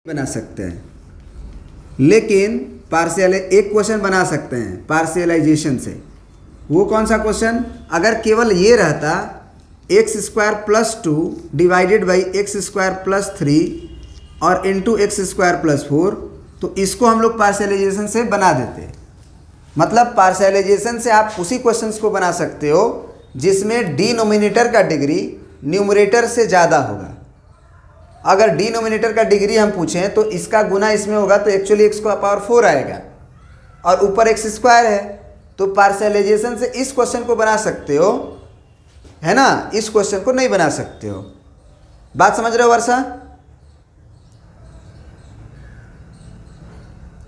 बना सकते हैं, लेकिन पार्शियल एक क्वेश्चन बना सकते हैं पार्शियलाइजेशन से। वो कौन सा क्वेश्चन? अगर केवल ये रहता x square plus 2 divided by x square plus 3 और इंटू एक्स स्क्वायर प्लस 4, तो इसको हम लोग पार्शियलाइजेशन से बना देते। मतलब पार्शियलाइजेशन से आप उसी क्वेश्चंस को बना सकते हो जिसमें डिनोमिनेटर का डिग्री न्यूमरेटर से ज़्यादा होगा। अगर डिनोमिनेटर का डिग्री हम पूछें तो इसका गुना इसमें होगा तो एक्चुअली एक्स का पावर 4 आएगा और ऊपर एक्स स्क्वायर है, तो पार्शियलाइजेशन से इस क्वेश्चन को बना सकते हो, है ना, इस क्वेश्चन को नहीं बना सकते हो। बात समझ रहे हो वर्षा?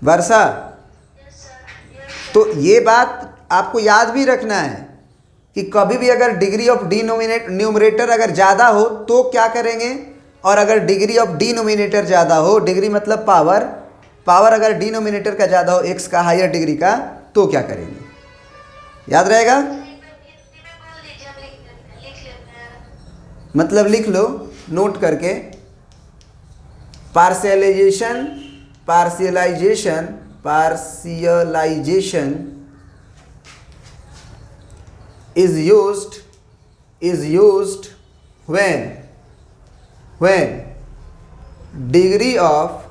वर्षा, तो ये बात आपको याद भी रखना है कि कभी भी अगर डिग्री ऑफ न्यूमरेटर अगर ज़्यादा हो तो क्या करेंगे, और अगर डिग्री ऑफ डिनोमिनेटर ज़्यादा हो, डिग्री मतलब पावर अगर डिनोमिनेटर का ज़्यादा हो एक्स का हायर डिग्री का, तो क्या करेंगे? याद रहेगा? मतलब लिख लो नोट करके। पार्शियलाइजेशन is used when degree of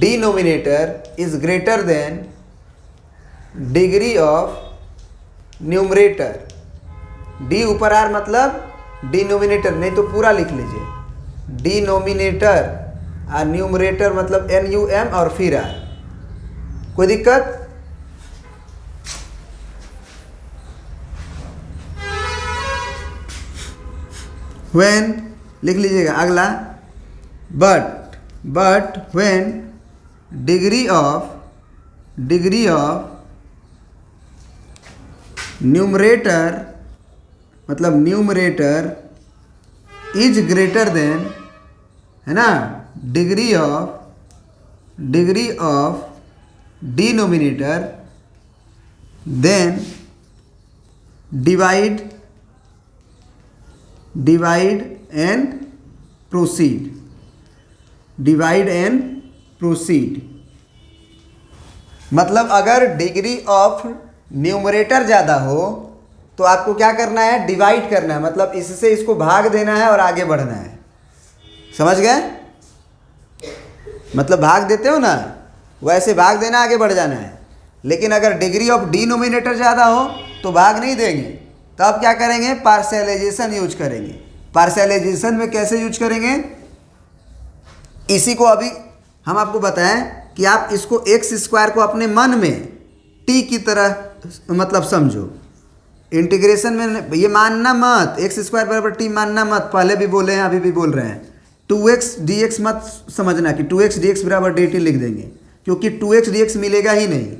denominator is greater than degree of numerator। D ऊपर आर मतलब डिनोमिनेटर, नहीं तो पूरा लिख लीजिए डिनोमिनेटर और न्यूमरेटर मतलब NUM और फिर आर। कोई दिक्कत? when लिख लीजिएगा अगला, but when degree of numerator मतलब न्यूमरेटर इज ग्रेटर देन, है ना, degree of denominator, then divide and proceed. मतलब अगर डिग्री ऑफ न्यूमरेटर ज़्यादा हो तो आपको क्या करना है? डिवाइड करना है, मतलब इससे इसको भाग देना है और आगे बढ़ना है। समझ गए? मतलब भाग देते हो ना, वैसे भाग देना, आगे बढ़ जाना है। लेकिन अगर डिग्री ऑफ डिनोमिनेटर ज़्यादा हो तो भाग नहीं देंगे, तो अब क्या करेंगे? पार्शियलाइजेशन यूज करेंगे। पार्शियलाइजेशन में कैसे यूज करेंगे? इसी को अभी हम आपको बताएं कि आप इसको एक्स स्क्वायर को अपने मन में टी की तरह मतलब समझो। इंटीग्रेशन में ये मानना मत एक्स स्क्वायर बराबर टी मानना मत, पहले भी बोले हैं अभी भी बोल रहे हैं। 2x dx मत समझना कि 2x dx बराबर dt लिख देंगे, क्योंकि 2x dx मिलेगा ही नहीं।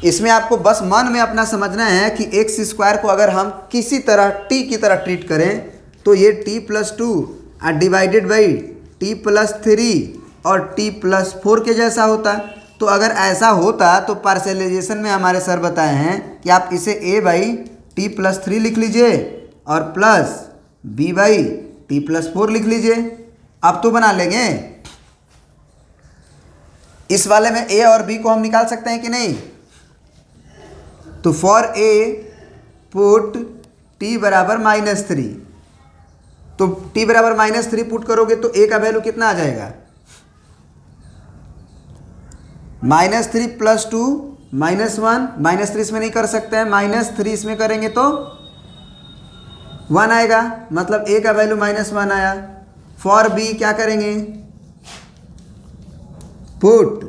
इसमें आपको बस मन में अपना समझना है कि एक्स स्क्वायर को अगर हम किसी तरह टी की तरह ट्रीट करें तो ये t+2 और डिवाइडेड बाई t+3 और t+4 के जैसा होता। तो अगर ऐसा होता तो पार्शियलाइजेशन में हमारे सर बताए हैं कि आप इसे a/t+3 लिख लीजिए और प्लस b/t+4 लिख लीजिए। अब तो बना लेंगे। इस वाले में a और b को हम निकाल सकते हैं कि नहीं? तो फॉर a पुट t बराबर -3, तो t बराबर -3 पुट करोगे तो a का वैल्यू कितना आ जाएगा? -3 + 2 -1, -3 इसमें नहीं कर सकते हैं, -3 इसमें करेंगे तो 1 आएगा, मतलब a का वैल्यू -1 आया। फॉर b क्या करेंगे? पुट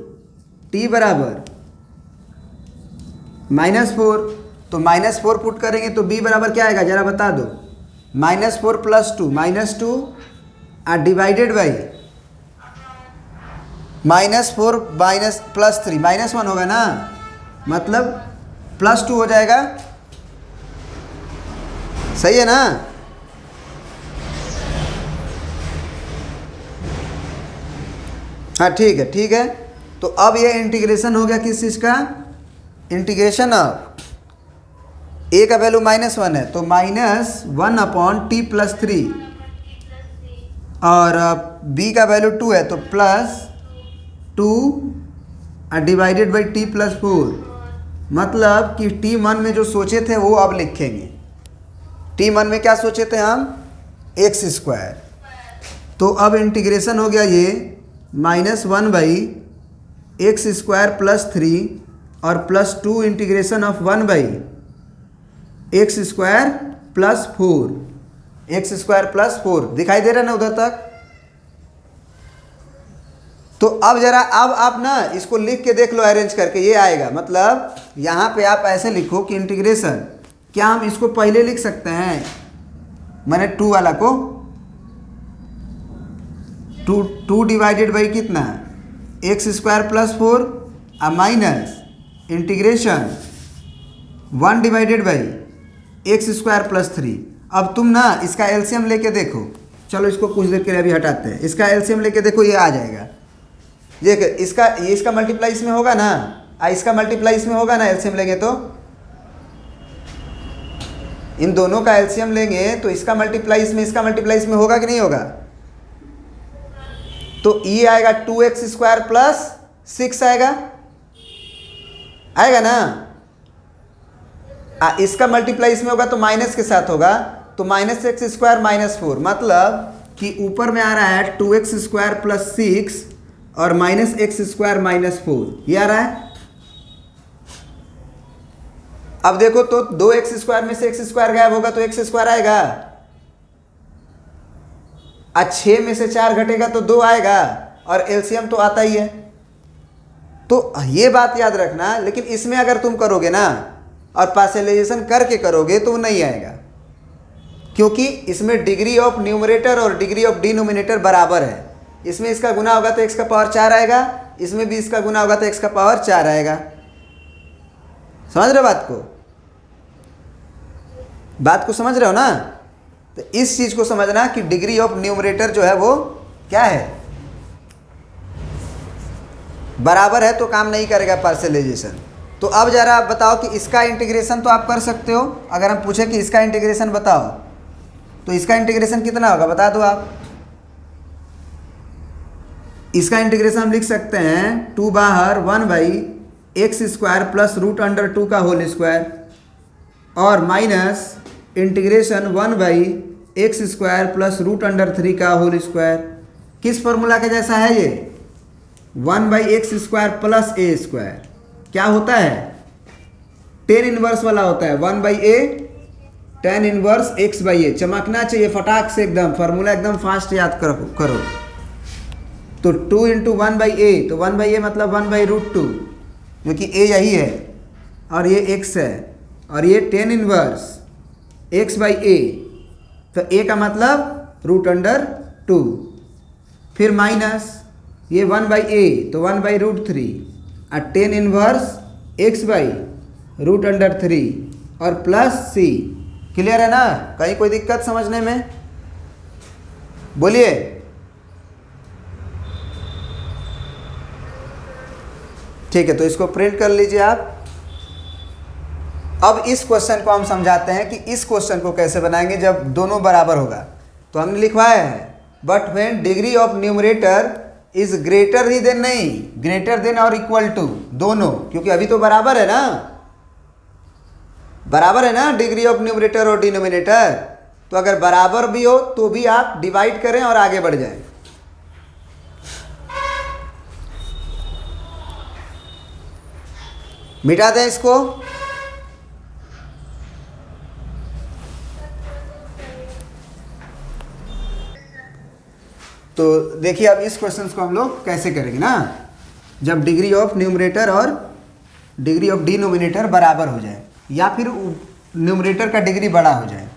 t बराबर -4, तो -4 पुट करेंगे तो b बराबर क्या आएगा जरा बता दो? -4 + 2 -2 और डिवाइडेड बाई -4 +3 -1 होगा ना, मतलब +2 हो जाएगा। सही है ना? हाँ ठीक है। तो अब ये इंटीग्रेशन हो गया किस चीज़ का? इंटीग्रेशन ऑफ ए का वैल्यू -1 है तो -1/t+3 और b का वैल्यू 2 है तो plus 2 divided by t plus 4, मतलब कि t1 में जो सोचे थे वो अब लिखेंगे। t1 में क्या सोचे थे हम, एक्स स्क्वायर, तो अब इंटीग्रेशन हो गया ये -1 बाई एक्स स्क्वायर प्लस 3 और plus 2 integration of 1 by x square plus 4, x square plus 4 दिखाई दे रहा है ना उधर तक। तो अब जरा अब आप ना इसको लिख के देख लो अरेंज करके, ये आएगा। मतलब यहाँ पे आप ऐसे लिखो कि इंटीग्रेशन, क्या हम इसको पहले लिख सकते हैं, मैंने 2 वाला को 2 डिवाइडेड बाई कितना x square plus 4 minus integration 1 divided by x square plus 3। अब तुम ना इसका एलसीएम लेके देखो, चलो इसको कुछ देर के लिए अभी हटाते हैं, इसका एलसीएम लेके देखो, ये आ जाएगा। ये इसका मल्टीप्लाई इसमें होगा ना, इसका मल्टीप्लाई इसमें होगा ना, एलसीएम लेंगे तो इन दोनों का एलसीएम लेंगे तो इसका मल्टीप्लाई इसमें, इसका मल्टीप्लाई इसमें होगा कि नहीं होगा। तो ये आएगा 2x स्क्वायर प्लस 6 आएगा ना। इसका मल्टीप्लाई इसमें होगा तो माइनस के साथ होगा, तो -x स्क्वायर -4, मतलब कि ऊपर में आ रहा है 2x स्क्वायर प्लस 6 और -x स्क्वायर -4, ये आ रहा है। अब देखो तो 2x स्क्वायर में से x स्क्वायर गायब होगा तो x स्क्वायर आएगा, 6 में से 4 घटेगा तो 2 आएगा, और एलसीएम तो आता ही है। तो ये बात याद रखना, लेकिन इसमें अगर तुम करोगे ना और पार्शियलाइजेशन करके करोगे तो नहीं आएगा, क्योंकि इसमें डिग्री ऑफ न्यूमरेटर और डिग्री ऑफ डिनोमिनेटर बराबर है। इसमें इसका गुना होगा तो x का पावर 4 आएगा, इसमें भी इसका गुना होगा तो x का पावर 4 आएगा। समझ रहे हो बात को समझ रहे हो ना। तो इस चीज को समझना कि डिग्री ऑफ न्यूमरेटर जो है वो क्या है, बराबर है तो काम नहीं करेगा पार्शियलाइजेशन। तो अब जरा आप बताओ कि इसका इंटीग्रेशन तो आप कर सकते हो, अगर हम पूछे कि इसका इंटीग्रेशन बताओ तो इसका इंटीग्रेशन कितना होगा बता दो आप। इसका इंटीग्रेशन हम लिख सकते हैं 2 बाहर 1 बाई एक्स स्क्वायर प्लस √2 का होल स्क्वायर और minus integration 1 by x square plus √3 का होल स्क्वायर। किस फॉर्मूला के जैसा है ये, 1 by x square plus a square क्या होता है, टेन इनवर्स वाला होता है, 1 by a tan inverse x by a. चमकना चाहिए फटाक से एकदम, फार्मूला एकदम फास्ट याद करो। तो 2 इंटू 1 बाई ए, तो 1 बाई ए मतलब 1 बाई √2, क्योंकि ए यही है और ये x है, और ये टेन इनवर्स x बाई ए, तो a का मतलब √2, फिर माइनस ये 1 बाई ए तो 1 बाई √3 और टेन इनवर्स x बाई √3 और प्लस c। क्लियर है ना, कहीं कोई दिक्कत समझने में, बोलिए। ठीक है, तो इसको प्रिंट कर लीजिए आप। अब इस क्वेश्चन को हम समझाते हैं कि इस क्वेश्चन को कैसे बनाएंगे जब दोनों बराबर होगा। तो हमने लिखवाया है but when degree of numerator is greater ही देन, नहीं ग्रेटर देन और इक्वल टू, दोनों, क्योंकि अभी तो बराबर है ना डिग्री ऑफ न्यूमरेटर और डिनोमिनेटर। तो अगर बराबर भी हो तो भी आप डिवाइड करें और आगे बढ़ जाएं। मिटा दें इसको। तो देखिए अब इस क्वेश्चन को हम लोग कैसे करेंगे ना, जब डिग्री ऑफ न्यूमरेटर और डिग्री ऑफ डिनोमिनेटर बराबर हो जाए या फिर न्यूमरेटर का डिग्री बड़ा हो जाए।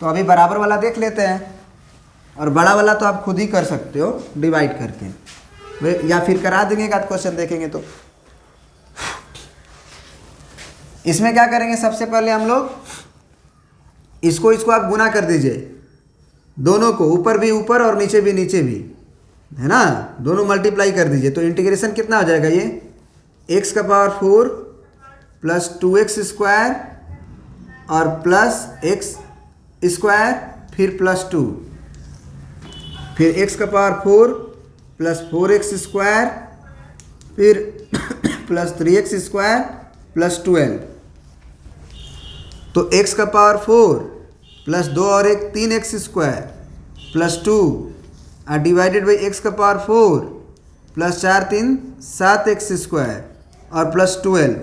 तो अभी बराबर वाला देख लेते हैं, और बड़ा वाला तो आप खुद ही कर सकते हो डिवाइड करके, या फिर करा देंगे का क्वेश्चन देखेंगे। तो इसमें क्या करेंगे, सबसे पहले हम लोग इसको आप गुना कर दीजिए, दोनों को, ऊपर भी ऊपर और नीचे भी है ना, दोनों मल्टीप्लाई कर दीजिए। तो इंटीग्रेशन कितना हो जाएगा, ये x का पावर 4 प्लस 2x स्क्वायर और प्लस x स्क्वायर फिर प्लस 2 फिर x का पावर 4 प्लस 4x स्क्वायर, फिर प्लस 3x स्क्वायर प्लस 12। तो x का पावर 4 प्लस 2 और 1 3x स्क्वायर प्लस 2 और डिवाइडेड बाई x का पावर 4 प्लस 4 3 7x स्क्वायर और प्लस 12।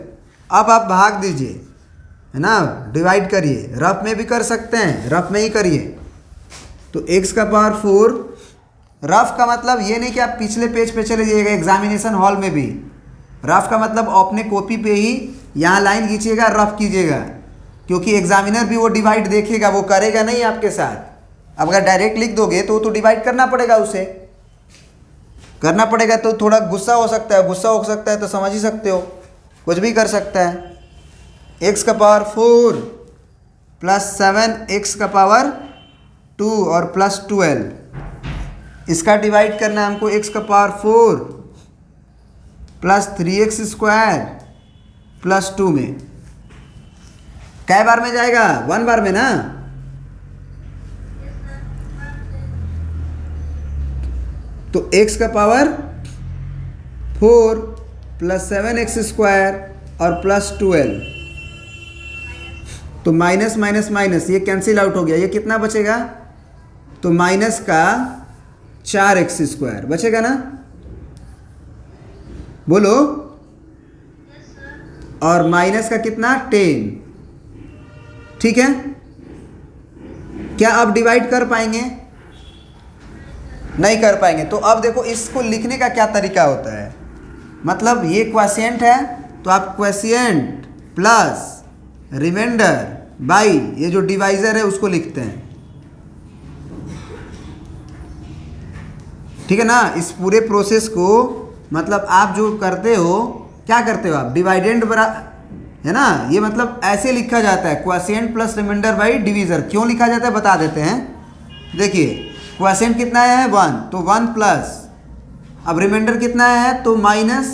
अब आप भाग दीजिए, है ना, डिवाइड करिए। रफ में भी कर सकते हैं, रफ में ही करिए। तो x का पावर 4, रफ का मतलब ये नहीं कि आप पिछले पेज पे चले जाइएगा एग्जामिनेशन हॉल में भी। रफ का मतलब अपने कॉपी पे ही यहाँ लाइन खींचिएगा, रफ कीजिएगा, क्योंकि एग्जामिनर भी वो डिवाइड देखेगा, वो करेगा नहीं आपके साथ। अब अगर डायरेक्ट लिख दोगे तो डिवाइड करना पड़ेगा, उसे करना पड़ेगा। तो थोड़ा गुस्सा हो सकता है, तो समझ ही सकते हो, कुछ भी कर सकता है। x का पावर 4 प्लस 7x का पावर 2 और प्लस 12, इसका डिवाइड करना है हमको। x का power 4 plus 3x square plus 2 में कै बार में जाएगा? 1 बार में ना। तो x का पावर 4 प्लस 7x स्क्वायर और प्लस 12, तो माइनस माइनस माइनस ये कैंसिल आउट हो गया। ये कितना बचेगा? तो माइनस का 4x स्क्वायर बचेगा ना, बोलो। और माइनस का कितना? 10। ठीक है, क्या अब डिवाइड कर पाएंगे? नहीं कर पाएंगे। तो अब देखो इसको लिखने का क्या तरीका होता है। मतलब ये क्वोशिएंट है तो आप क्वोशिएंट प्लस रिमाइंडर बाई ये जो डिवाइजर है उसको लिखते हैं, ठीक है ना। इस पूरे प्रोसेस को मतलब आप जो करते हो, क्या करते हो आप? डिवाइडेंड बरा, है ना, ये मतलब ऐसे लिखा जाता है, quotient plus remainder by divisor. क्यों लिखा जाता है बता देते हैं। देखिए क्वोशिएंट कितना है? 1, तो 1 प्लस, अब रिमाइंडर कितना है? तो माइनस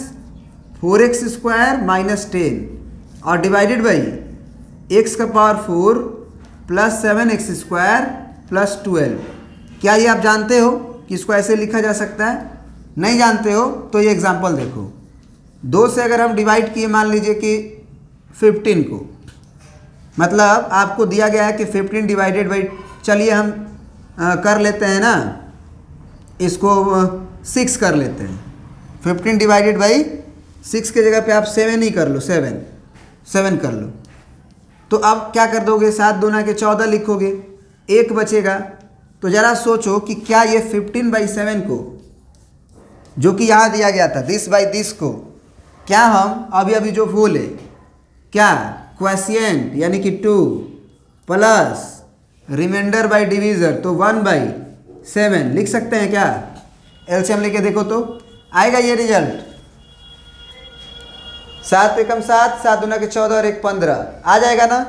4x स्क्वायर माइनस 10 और डिवाइडेड बाई x का power 4 plus 7x square plus 12। क्या ये आप जानते हो कि इसको ऐसे लिखा जा सकता है? नहीं जानते हो तो ये एग्जांपल देखो। 2 से अगर हम डिवाइड किए, मान लीजिए कि 15 को, मतलब आपको दिया गया है कि 15 डिवाइडेड बाई, चलिए हम कर लेते हैं ना, इसको 6 कर लेते हैं। 15 डिवाइडेड बाई 6 के जगह पे आप 7 ही कर लो, 7 कर लो। तो अब क्या कर दोगे? 7 दूना के 14 लिखोगे, 1 बचेगा। तो ज़रा सोचो कि क्या ये 15/7 को, जो कि यहाँ दिया गया था दिस बाई दिस को, क्या हम अभी अभी जो बोले, क्या क्वोशिएंट यानी कि 2 प्लस रिमाइंडर बाई डिवीज़र तो 1/7 लिख सकते हैं क्या? एलसीएम लेके देखो तो आएगा ये रिजल्ट। 7 एकम 7, 7 दूना के 14 और 1 15 आ जाएगा ना।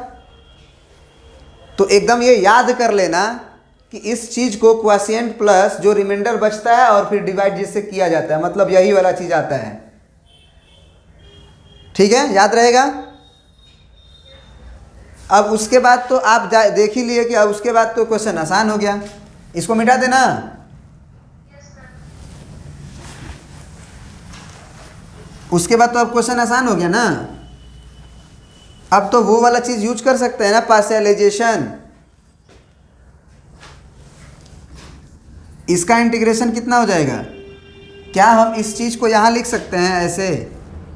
तो एकदम ये याद कर लेना कि इस चीज़ को क्वोशिएंट प्लस जो रिमाइंडर बचता है और फिर डिवाइड जिससे किया जाता है, मतलब यही वाला चीज़ आता है। ठीक है, याद रहेगा। अब उसके बाद तो आप देख ही लिए कि अब उसके बाद तो क्वेश्चन आसान हो गया। इसको मिटा देना। उसके बाद तो अब क्वेश्चन आसान हो गया ना। अब तो वो वाला चीज़ यूज कर सकते हैं ना, पार्शियलाइजेशन। इसका इंटीग्रेशन कितना हो जाएगा? क्या हम इस चीज़ को यहाँ लिख सकते हैं ऐसे,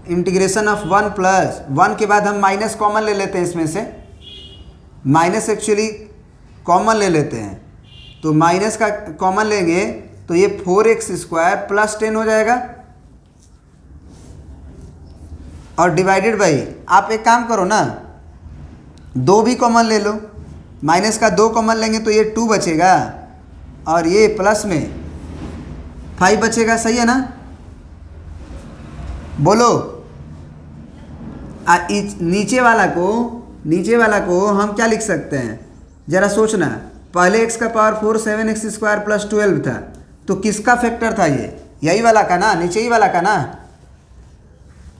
इंटीग्रेशन ऑफ 1 प्लस 1 के बाद हम माइनस कॉमन ले लेते हैं इसमें से, माइनस एक्चुअली कॉमन ले लेते हैं। तो माइनस का कॉमन लेंगे तो ये 4x स्क्वायर प्लस 10 हो जाएगा और डिवाइडेड बाई, आप एक काम करो ना, 2 भी कॉमन ले लो, माइनस का 2 कॉमन लेंगे तो ये 2 बचेगा और ये प्लस में 5 बचेगा। सही है ना, बोलो। नीचे वाला को हम क्या लिख सकते हैं? ज़रा सोचना। पहले x का पावर 4 7x स्क्वायर प्लस 12 था, तो किसका फैक्टर था ये? यही वाला का ना, नीचे ही वाला का ना।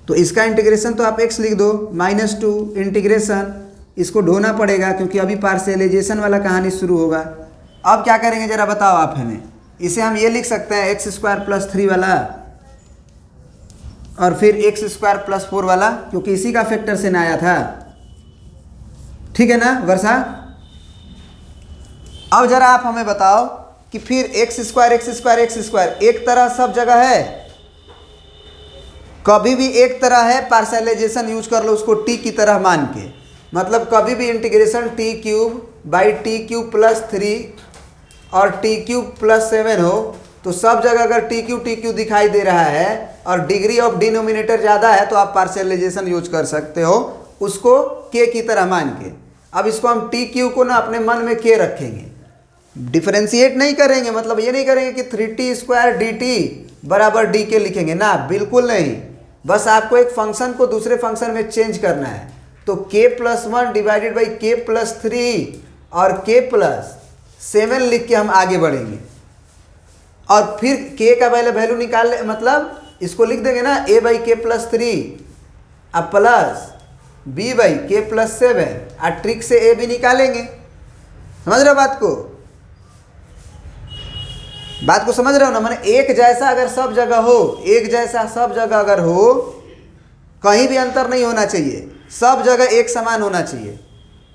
तो इसका इंटीग्रेशन तो आप x लिख दो, -2 इंटीग्रेशन, इसको ढोना पड़ेगा क्योंकि अभी पार्शियलाइजेशन वाला कहानी शुरू होगा। अब क्या करेंगे ज़रा बताओ आप हमें। इसे हम ये लिख सकते हैं एक्स स्क्वायर प्लस 3 वाला और फिर एक्स स्क्वायर प्लस 4 वाला, क्योंकि इसी का फैक्टर से ना आया था। ठीक है ना वर्षा? अब जरा आप हमें बताओ कि फिर x square x square x square एक तरह सब जगह है, कभी भी एक तरह है, पार्शलाइजेशन यूज कर लो उसको टी की तरह मान के। मतलब कभी भी integration T cube by T cube plus 3 और टी क्यूब प्लस 7 हो, तो सब जगह अगर टी क्यू दिखाई दे रहा है और डिग्री ऑफ डिनोमिनेटर ज़्यादा है तो आप पार्शलाइजेशन यूज कर सकते हो उसको के की तरह मान के। अब इसको हम टी क्यू को ना अपने मन में के रखेंगे, डिफरेंशिएट नहीं करेंगे। मतलब ये नहीं करेंगे कि 3t स्क्वायर डी टी बराबर डी के लिखेंगे ना, बिल्कुल नहीं। बस आपको एक फंक्शन को दूसरे फंक्शन में चेंज करना है। तो k प्लस 1 डिवाइडेड बाई के प्लस 3 और के प्लस 7 लिख के हम आगे बढ़ेंगे। और फिर k का पहले वैल्यू निकाल ले, मतलब इसको लिख देंगे ना a बाई के प्लस 3 अब प्लस b बाई के प्लस 7 और ट्रिक से a भी निकालेंगे। समझ रहे हो बात को? बात को समझ रहे हो ना? माने एक जैसा अगर सब जगह हो, एक जैसा सब जगह अगर हो, कहीं भी अंतर नहीं होना चाहिए, सब जगह एक समान होना चाहिए।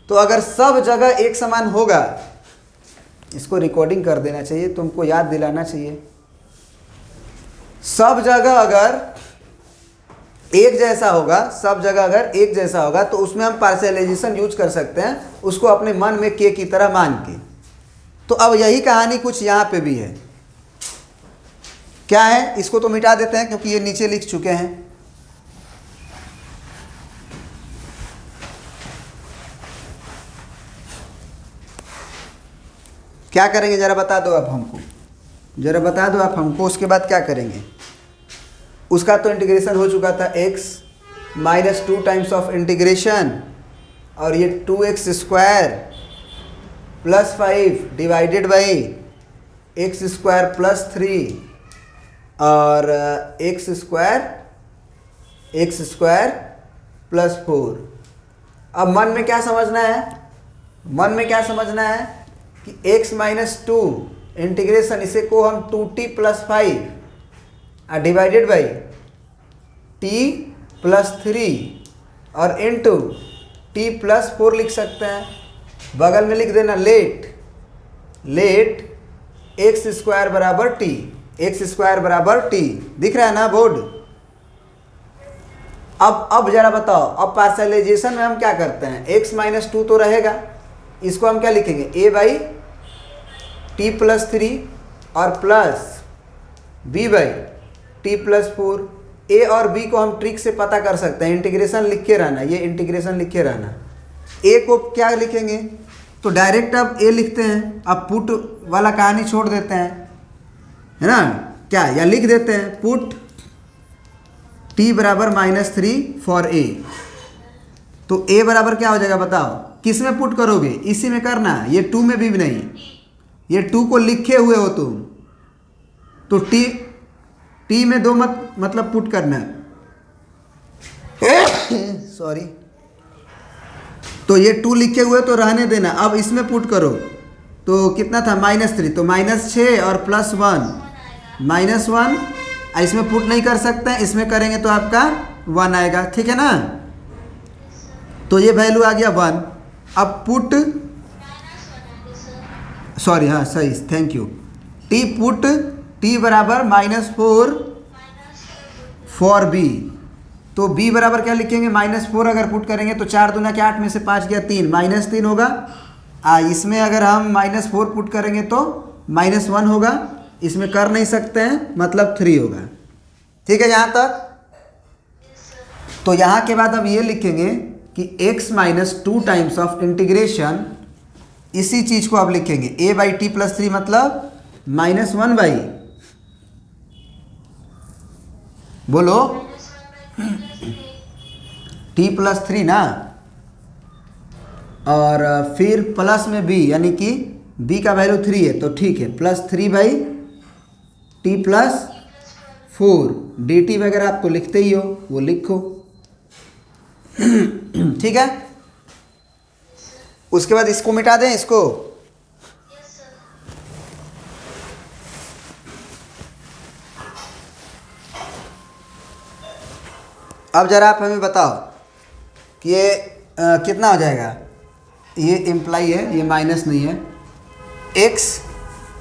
तो अगर सब जगह एक समान होगा, इसको रिकॉर्डिंग कर देना चाहिए, तुमको याद दिलाना चाहिए। सब जगह अगर एक जैसा होगा, सब जगह अगर एक जैसा होगा तो उसमें हम पार्शलाइजेशन यूज कर सकते हैं, उसको अपने मन में के की तरह मान के। तो अब यही कहानी कुछ यहाँ पे भी है। क्या है? इसको तो मिटा देते हैं क्योंकि ये नीचे लिख चुके हैं। क्या करेंगे जरा बता दो आप हमको, जरा बता दो आप हमको। उसके बाद क्या करेंगे? उसका तो इंटीग्रेशन हो चुका था, x minus 2 times of integration और ये 2x square plus 5 divided by x square plus 3 और एक्स स्क्वायर प्लस 4। अब मन में क्या समझना है? मन में क्या समझना है कि x माइनस 2 इंटीग्रेशन, इसे को हम 2t plus 5 divided by t plus 3 और इंटू t प्लस 4 लिख सकते हैं। बगल में लिख देना लेट एक्स स्क्वायर बराबर t, एक्स स्क्वायर बराबर t। दिख रहा है ना बोर्ड? अब जरा बताओ, अब पार्शलाइजेशन में हम क्या करते हैं? x माइनस 2 तो रहेगा, इसको हम क्या लिखेंगे? a बाई टी प्लस 3 और plus b by T plus 4। a और b को हम ट्रिक से पता कर सकते हैं, इंटीग्रेशन लिख के रहना, ये इंटीग्रेशन लिख के रहना। a को क्या लिखेंगे? तो डायरेक्ट अब a लिखते हैं, अब पुट वाला कहानी छोड़ देते हैं, है ना? क्या या लिख देते हैं पुट t बराबर -3 फॉर a। तो a बराबर क्या हो जाएगा बताओ? किस में पुट करोगे? इसी में करना, ये 2 में भी नहीं, ये 2 को लिखे हुए हो तुम, तो t में 2 मतलब पुट करना सॉरी। तो ये 2 लिखे हुए तो रहने देना, अब इसमें पुट करो तो कितना था? -3, तो -6 और प्लस 1 -1। इसमें पुट नहीं कर सकते हैं, इसमें करेंगे तो आपका 1 आएगा। ठीक है ना? तो ये वैल्यू आ गया 1। अब पुट सॉरी, हाँ सही, thank you. T put t बराबर -4 फॉर b। तो b बराबर क्या लिखेंगे? -4 अगर पुट करेंगे तो 4 दूना के 8 में से 5 गया 3, -3 होगा। इसमें अगर हम -4 पुट करेंगे तो -1 होगा, इसमें कर नहीं सकते हैं, मतलब 3 होगा। ठीक है यहाँ तक? तो यहाँ के बाद हम ये लिखेंगे कि x minus 2 times of integration, इसी चीज को आप लिखेंगे a बाई टी प्लस 3 मतलब -1 बाई, बोलो t प्लस 3 ना, और फिर प्लस में b, यानी कि b का वैल्यू 3 है तो ठीक है, plus 3 by T plus 4। D T वगैरह आप तो लिखते ही हो, वो लिखो। ठीक है? उसके बाद इसको मिटा दें, इसको अब ज़रा आप हमें बताओ कि ये कितना हो जाएगा। ये इम्प्लाई है, ये माइनस नहीं है।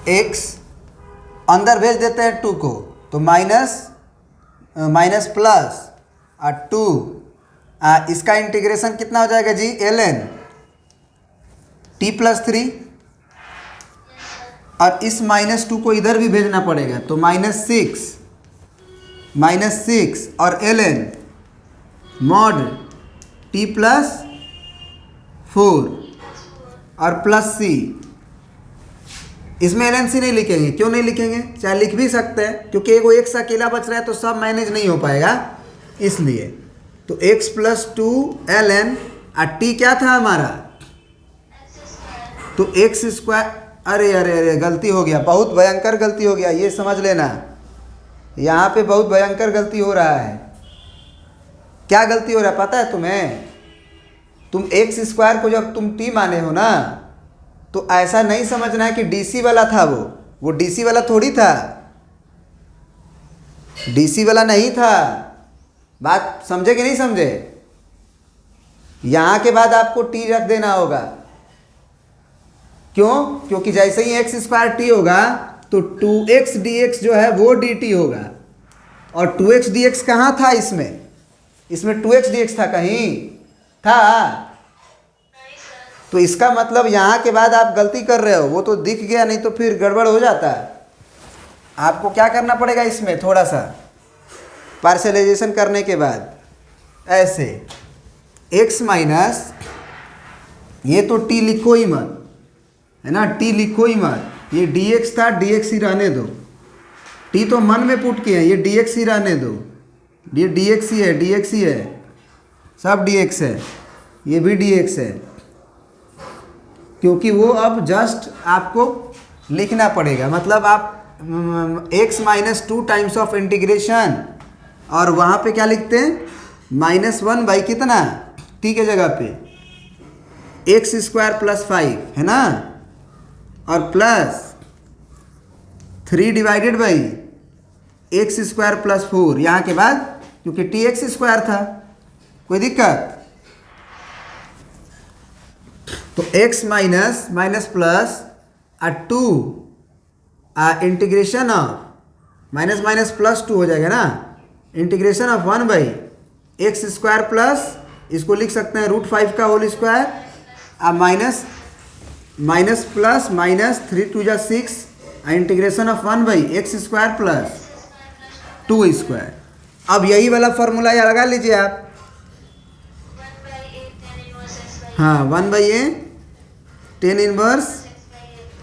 एक्स अंदर भेज देते हैं 2 को, तो माइनस प्लस और 2, इसका इंटीग्रेशन कितना हो जाएगा जी, ln t+3, और इस -2 को इधर भी भेजना पड़ेगा, तो -6 और ln mod t+4 और +c। इसमें ln c नहीं लिखेंगे। क्यों नहीं लिखेंगे, चाहे लिख भी सकते हैं, क्योंकि एगो x अकेला बच रहा है तो सब मैनेज नहीं हो पाएगा, इसलिए। तो x+2 ln और t क्या था हमारा, तो x²। अरे गलती हो गया, बहुत भयंकर गलती हो गया, ये समझ लेना। यहाँ पे बहुत भयंकर गलती हो रहा है। क्या गलती हो रहा है पता है तुम्हें? तुम x² को जब तुम t माने हो ना, तो ऐसा नहीं समझना है कि DC वाला था वो DC वाला थोड़ी था, DC वाला नहीं था। बात समझे कि नहीं समझे? यहाँ के बाद आपको t रख देना होगा। क्यों? क्योंकि जैसे ही x² t होगा तो 2x dx जो है वो dt होगा, और 2x dx कहाँ था इसमें 2x dx था, कहीं था? तो इसका मतलब यहाँ के बाद आप गलती कर रहे हो, वो तो दिख गया, नहीं तो फिर गड़बड़ हो जाता है। आपको क्या करना पड़ेगा इसमें, थोड़ा सा पार्शलाइजेशन करने के बाद ऐसे x माइनस, ये तो t लिखो ही मत, है ना, t लिखो ही मत। ये dx था, dx ही रहने दो। t तो मन में पुट किए हैं, ये dx ही रहने दो। ये dx ही है, dx ही है, सब dx है, ये भी dx है, क्योंकि वो अब जस्ट आपको लिखना पड़ेगा। मतलब आप x -2 टाइम्स ऑफ इंटीग्रेशन, और वहाँ पे क्या लिखते हैं, -1 बाई कितना, t के जगह पे x² + 5, है ना, और प्लस 3 डिवाइडेड बाई x² + 4 यहाँ के बाद, क्योंकि t x² था। कोई दिक्कत? तो x minus plus 2 integration of minus plus 2 हो जाएगा ना, integration of 1 by x² plus, इसको लिख सकते हैं √5 का whole square, minus plus -3 × 6 integration of 1 by x² plus 2²। अब यही वाला फॉर्मूला यहाँ लगा लीजिए आप। हाँ, 1/a tan इनवर्स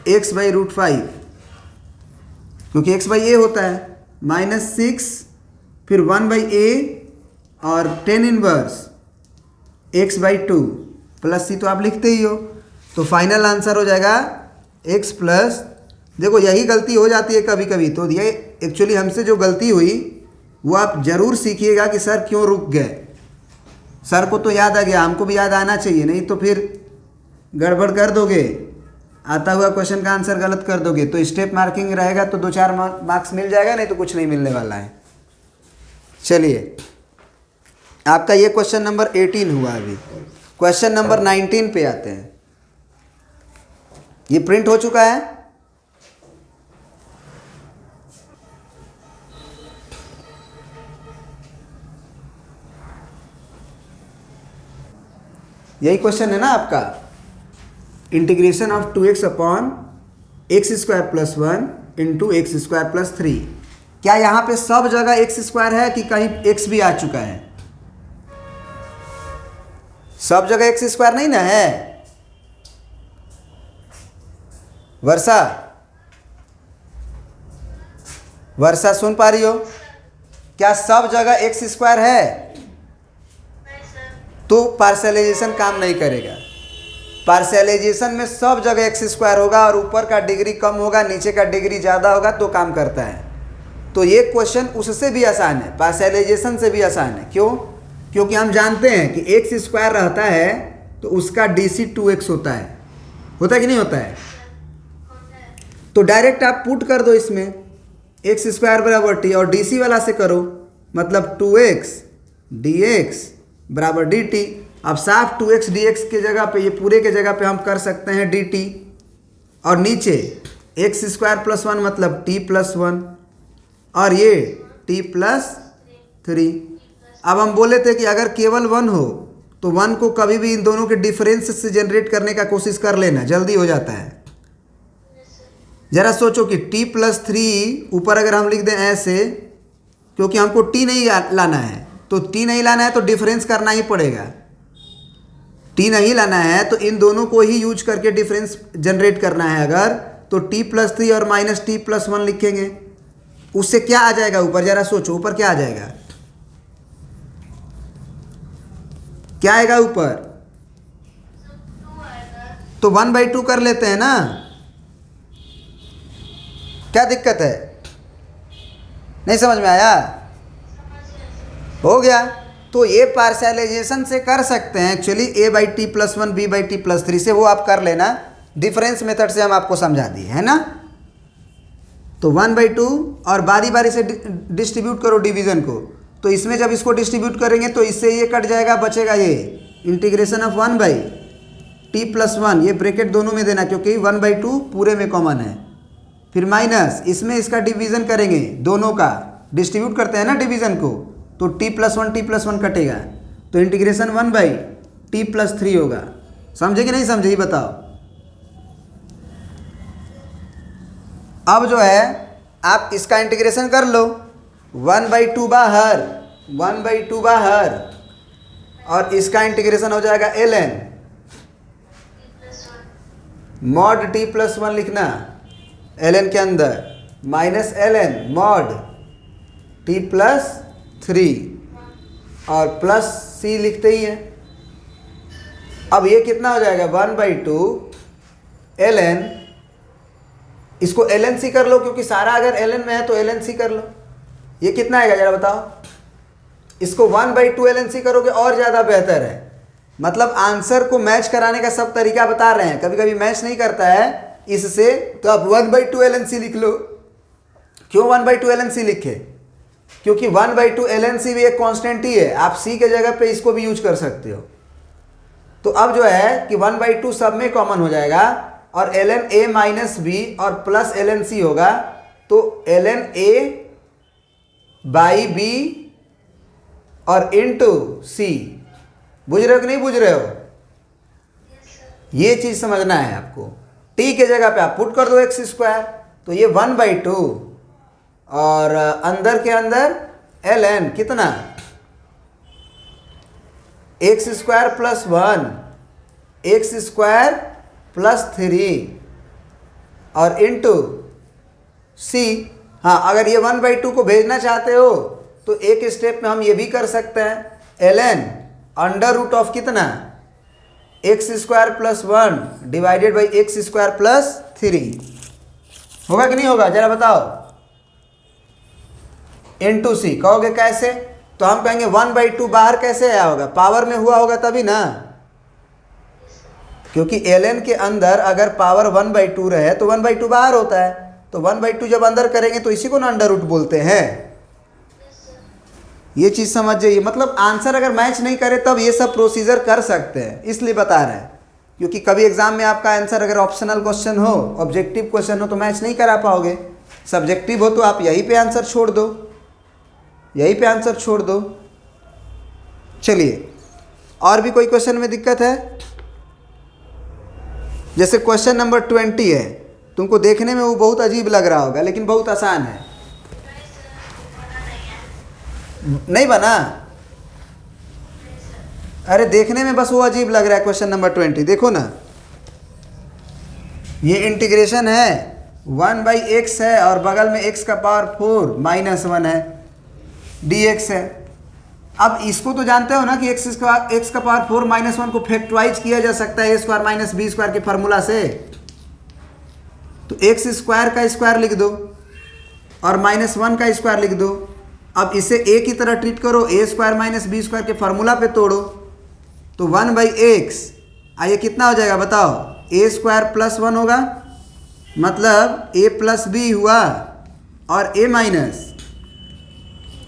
x/√5, क्योंकि x/a होता है, -6 फिर 1/a और tan inverse x/2 plus c, तो आप लिखते ही हो। तो फाइनल आंसर हो जाएगा x प्लस, देखो यही गलती हो जाती है कभी कभी, तो ये एक्चुअली हमसे जो गलती हुई वो आप ज़रूर सीखिएगा कि सर क्यों रुक गए। सर को तो याद आ गया, हमको भी याद आना चाहिए, नहीं तो फिर गड़बड़ कर दोगे, आता हुआ क्वेश्चन का आंसर गलत कर दोगे। तो स्टेप मार्किंग रहेगा तो 2-4 मार्क्स मिल जाएगा, नहीं तो कुछ नहीं मिलने वाला है। चलिए, आपका ये क्वेश्चन नंबर 18 हुआ। अभी क्वेश्चन नंबर 19 पे आते हैं। ये प्रिंट हो चुका है। यही क्वेश्चन है ना आपका, integration of 2x upon x² + 1 into x² + 3। क्या यहाँ पे सब जगह x² है कि कहीं x भी आ चुका है? सब जगह x² नहीं ना है। वर्षा सुन पा रही हो? क्या सब जगह x² है? तो पार्शलाइजेशन काम नहीं करेगा। पार्शलाइजेशन में सब जगह x² होगा, और ऊपर का डिग्री कम होगा, नीचे का डिग्री ज़्यादा होगा, तो काम करता है। तो ये क्वेश्चन उससे भी आसान है, पार्शलाइजेशन से भी आसान है। क्यों? क्योंकि हम जानते हैं कि x² रहता है तो उसका DC 2x होता है कि नहीं होता है? तो डायरेक्ट आप पुट कर दो इसमें x² = t, और DC वाला से करो, मतलब 2x डी एक्स बराबर डी टी। अब साफ 2x dx के जगह पे, ये पूरे के जगह पे हम कर सकते हैं डी टी, और नीचे एक्स स्क्वायर प्लस वन मतलब टी प्लस वन, और ये टी प्लस थ्री। अब हम बोले थे कि अगर केवल वन हो तो वन को कभी भी इन दोनों के डिफरेंस से जनरेट करने का कोशिश कर लेना, जल्दी हो जाता है। जरा सोचो कि टी प्लस थ्री ऊपर अगर हम लिख दें ऐसे, क्योंकि हमको टी नहीं लाना है, तो टी नहीं लाना है तो डिफरेंस करना ही पड़ेगा। टी नहीं लाना है तो इन दोनों को ही यूज करके डिफरेंस जनरेट करना है अगर, तो टी प्लस थ्री और माइनस टी प्लस वन लिखेंगे। उससे क्या आ जाएगा ऊपर, जरा सोचो ऊपर क्या आ जाएगा, क्या आएगा ऊपर? तो 1/2 कर लेते हैं ना, क्या दिक्कत है? नहीं समझ में आया? हो गया। तो ये पार्शियलाइजेशन से कर सकते हैं actually, a by T plus one B by T plus three से, वो आप कर लेना, डिफरेंस मेथड से हम आपको समझा दिए है ना। तो 1/2 और बारी बारी से डिस्ट्रीब्यूट करो डिवीजन को, तो इसमें जब इसको डिस्ट्रीब्यूट करेंगे तो इससे ये कट जाएगा, बचेगा ये integration of 1/t plus one, ये ब्रैकेट दोनों में देना क्योंकि 1/2 पूरे में कॉमन है। फिर माइनस, इसमें इसका डिवीज़न करेंगे, दोनों का डिस्ट्रीब्यूट करते हैं ना डिवीज़न को, तो t प्लस वन कटेगा, तो इंटीग्रेशन 1/t प्लस थ्री होगा। समझे कि नहीं समझे, ये बताओ। अब जो है आप इसका इंटीग्रेशन कर लो, 1/2 बाहर, 1/2 बाहर, और इसका इंटीग्रेशन हो जाएगा ln mod t plus one लिखना ln के अंदर, minus ln mod t plus three, और प्लस c लिखते ही है। अब ये कितना हो जाएगा 1/2 ln, इसको ln c कर लो क्योंकि सारा अगर ln में है तो ln c कर लो। ये कितना आएगा जरा बताओ, इसको 1/2 ln c करोगे और ज़्यादा बेहतर है, मतलब आंसर को मैच कराने का सब तरीका बता रहे हैं। कभी कभी मैच नहीं करता है इससे, तो आप 1/2 ln c लिख लो। क्यों 1/2 ln c लिखे? क्योंकि 1/2 ln c भी एक कांस्टेंट ही है, आप c के जगह पे इसको भी यूज कर सकते हो। तो अब जो है कि 1/2 सब में कॉमन हो जाएगा, और ln a माइनस बी और प्लस ln c होगा, तो ln a बाई बी और इंटू सी। बुझ रहे हो कि नहीं बुझ रहे हो? ये चीज समझना है आपको। t के जगह पे आप पुट कर दो एक्स स्क्वायर, तो ये 1/2 और अंदर के अंदर ln कितना, x square plus one, x square plus three, और इंटू सी। हाँ, अगर ये 1/2 को भेजना चाहते हो तो एक स्टेप में हम ये भी कर सकते हैं, ln अंडर रूट ऑफ कितना, x square plus one divided by x square plus three. होगा कि नहीं होगा जरा बताओ? इंटू सी कहोगे कैसे, तो हम कहेंगे 1/2 बाहर कैसे आया होगा, पावर में हुआ होगा तभी ना, क्योंकि ln के अंदर अगर पावर 1/2 रहे तो 1/2 बाहर होता है, तो 1/2 जब अंदर करेंगे तो इसी को ना अंडर रूट बोलते हैं। ये चीज़ समझ जाइए, मतलब आंसर अगर मैच नहीं करे तब ये सब प्रोसीजर कर सकते हैं, इसलिए बता रहे हैं। क्योंकि कभी एग्जाम में आपका आंसर अगर ऑप्शनल क्वेश्चन हो, ऑब्जेक्टिव क्वेश्चन हो, तो मैच नहीं करा पाओगे। सब्जेक्टिव हो तो आप यहीं पे आंसर छोड़ दो, यहीं पे आंसर छोड़ दो। चलिए, और भी कोई क्वेश्चन में दिक्कत है? जैसे क्वेश्चन नंबर 20 है, तुमको देखने में वो बहुत अजीब लग रहा होगा लेकिन बहुत आसान है। नहीं बना? अरे देखने में बस वो अजीब लग रहा है। क्वेश्चन नंबर 20 देखो ना, ये इंटीग्रेशन है 1/x है और बगल में x का पावर 4 माइनस 1 है, dx है। अब इसको तो जानते हो ना कि x का पावर 4 माइनस 1 को फैक्टराइज किया जा सकता है a square minus B square के फार्मूला से। तो x स्क्वायर का स्क्वायर लिख दो और माइनस 1 का स्क्वायर लिख दो। अब इसे a की तरह ट्रीट करो, a square minus B square के फार्मूला पे तोड़ो, तो 1/x आइए कितना हो जाएगा बताओ, a स्क्वायर प्लस 1 होगा, मतलब a प्लस बी हुआ और a माइनस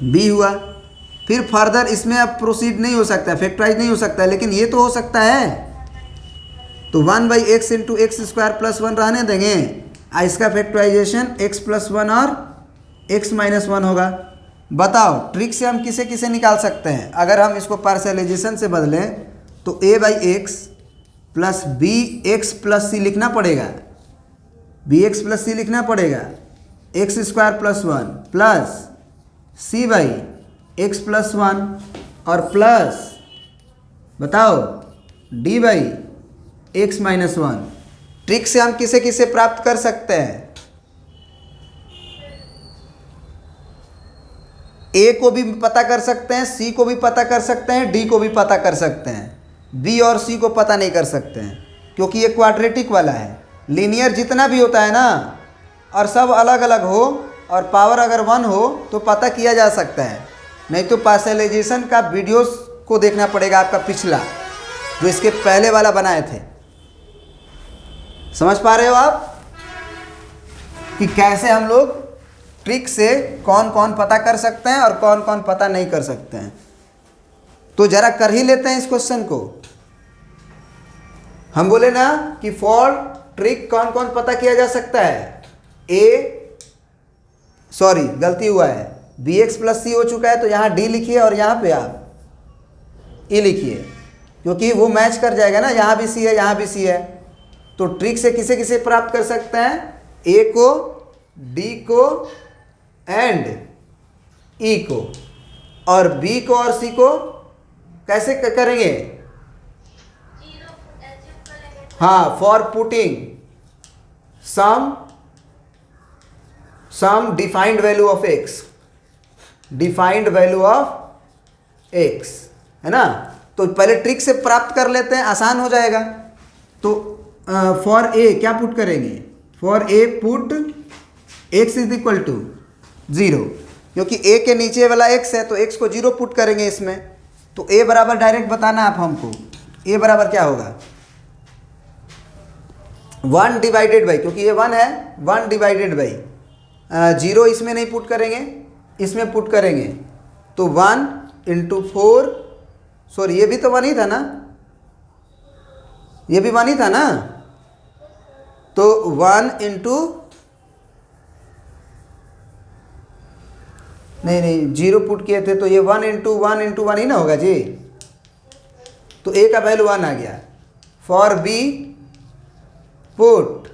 बी हुआ। फिर फर्दर इसमें अब प्रोसीड नहीं हो सकता है, फैक्टराइज नहीं हो सकता है, लेकिन ये तो हो सकता है। तो 1/x into x square plus 1 रहने देंगे, इसका फैक्टराइजेशन x प्लस 1 और x माइनस 1 होगा। बताओ ट्रिक से हम किसे किसे निकाल सकते हैं? अगर हम इसको पार्शलाइजेशन से बदलें तो a/x plus bx plus c लिखना पड़ेगा, bx प्लस c लिखना पड़ेगा, x square plus 1 plus c/x plus 1 और प्लस बताओ d/x माइनस 1। ट्रिक से हम किसे किसे प्राप्त कर सकते हैं? ए को भी पता कर सकते हैं, सी को भी पता कर सकते हैं, डी को भी पता कर सकते हैं, बी और सी को पता नहीं कर सकते हैं क्योंकि ये क्वाड्रेटिक वाला है। लीनियर जितना भी होता है ना और सब अलग अलग हो और पावर अगर 1 हो तो पता किया जा सकता है, नहीं तो पार्शलाइजेशन का वीडियोस को देखना पड़ेगा आपका पिछला, जो इसके पहले वाला बनाए थे। समझ पा रहे हो आप कि कैसे हम लोग ट्रिक से कौन कौन पता कर सकते हैं और कौन कौन पता नहीं कर सकते हैं? तो जरा कर ही लेते हैं इस क्वेश्चन को। हम बोले ना कि फॉर ट्रिक कौन कौन पता किया जा सकता है? सॉरी गलती हुआ है, bx प्लस सी हो चुका है तो यहाँ d लिखिए और यहाँ पे आप e लिखिए, क्योंकि वो मैच कर जाएगा ना, यहाँ भी c है यहाँ भी c है। तो ट्रिक से किसे किसे प्राप्त कर सकते हैं? a को, d को एंड e को, और b को और c को कैसे करेंगे? हाँ, for putting some defined value of x, defined value of x है ना। तो पहले ट्रिक से प्राप्त कर लेते हैं, आसान हो जाएगा। तो फॉर a क्या पुट करेंगे? For a put x is equal to 0, क्योंकि a के नीचे वाला x है तो x को 0 पुट करेंगे इसमें। तो a बराबर डायरेक्ट बताना आप हमको, a बराबर क्या होगा? 1 डिवाइडेड बाई, क्योंकि ये 1 है, 1 डिवाइडेड बाई 0 इसमें नहीं पुट करेंगे, इसमें पुट करेंगे। तो 1 इंटू 4, सॉरी ये भी तो 1 ही था ना, ये भी 1 ही था ना। तो 1 इंटू नहीं 0 पुट किए थे तो ये 1 इंटू 1 इंटू 1 ही ना होगा जी। तो a का वैल्यू 1 आ गया। फॉर b पुट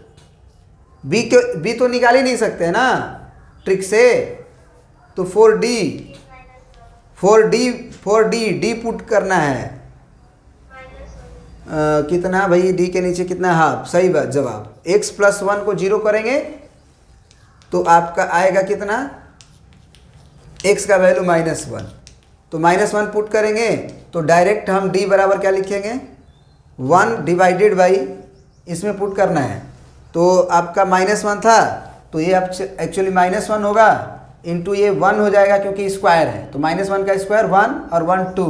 b तो निकाल ही नहीं सकते ना ट्रिक से, तो 4d d पुट करना है। कितना भाई? d के नीचे कितना? हाफ। सही बात, जवाब। x प्लस 1 को 0 करेंगे तो आपका आएगा कितना? x का वैल्यू -1। तो -1 पुट करेंगे तो डायरेक्ट हम d बराबर क्या लिखेंगे? 1 डिवाइडेड बाई, इसमें पुट करना है तो आपका -1 था तो ये एक्चुअली -1 होगा, इंटू ये 1 हो जाएगा क्योंकि स्क्वायर है, तो -1 का स्क्वायर 1 और 1 2,